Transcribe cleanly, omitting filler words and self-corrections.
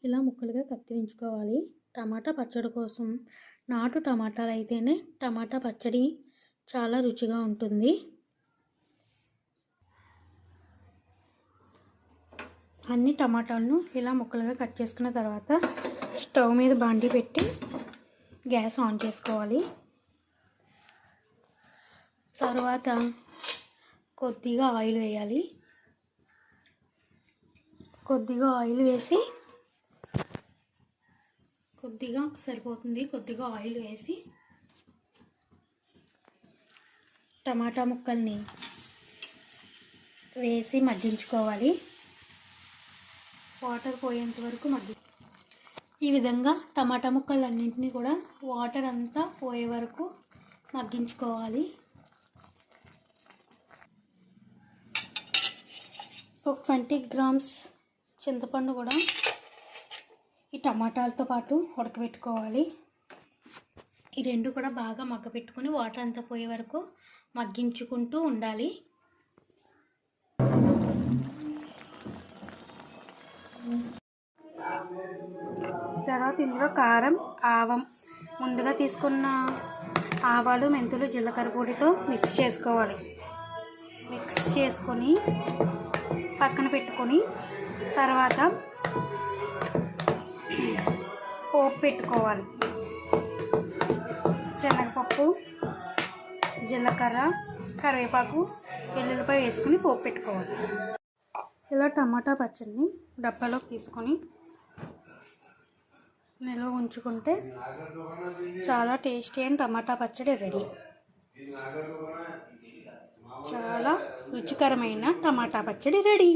ఇలా ముక్కలుగా కత్తిరించుకోవాలి. టమాటా పచ్చడి కోసం నాటు టమాటాలు అయితేనే టమాటా పచ్చడి చాలా రుచిగా ఉంటుంది. అన్ని టమాటాలను ఇలా ముక్కలుగా కట్ చేసుకున్న తర్వాత స్టవ్ మీద బాండీ పెట్టి గ్యాస్ ఆన్ చేసుకోవాలి. తర్వాత కొద్దిగా ఆయిల్ వేయాలి. కొద్దిగా ఆయిల్ వేసి కొద్దిగా సరిపోతుంది. కొద్దిగా ఆయిల్ వేసి టమాటా ముక్కల్ని వేసి మగ్గించుకోవాలి. వాటర్ పోయేంత వరకు ఈ విధంగా టమాటా ముక్కలన్నింటినీ కూడా వాటర్ అంతా పోయే వరకు మగ్గించుకోవాలి. ఒక 20 గ్రామ్స్ చింతపండు కూడా ఈ టమాటాలతో పాటు ఉడకబెట్టుకోవాలి. ఈ రెండు కూడా బాగా మగ్గపెట్టుకొని వాటర్ అంతా పోయే వరకు మగ్గించుకుంటూ ఉండాలి. తర్వాత ఇందులో కారం, ఆవం, ముందుగా తీసుకున్న ఆవాలు, మెంతులు, జీలకర్ర పొడితో మిక్స్ చేసుకోవాలి. మిక్స్ చేసుకొని పక్కన పెట్టుకొని తర్వాత పోపు పెట్టుకోవాలి. శనగపప్పు, జీలకర్ర, కరివేపాకు, వెల్లుల్లిపాయ వేసుకొని పోపు పెట్టుకోవాలి. ఇలా టమాటా పచ్చడిని డబ్బాలోకి తీసుకొని నిల్వ ఉంచుకుంటే చాలా టేస్టీ అయిన టమాటా పచ్చడి రెడీ. చాలా రుచికరమైన టమాటా పచ్చడి రెడీ.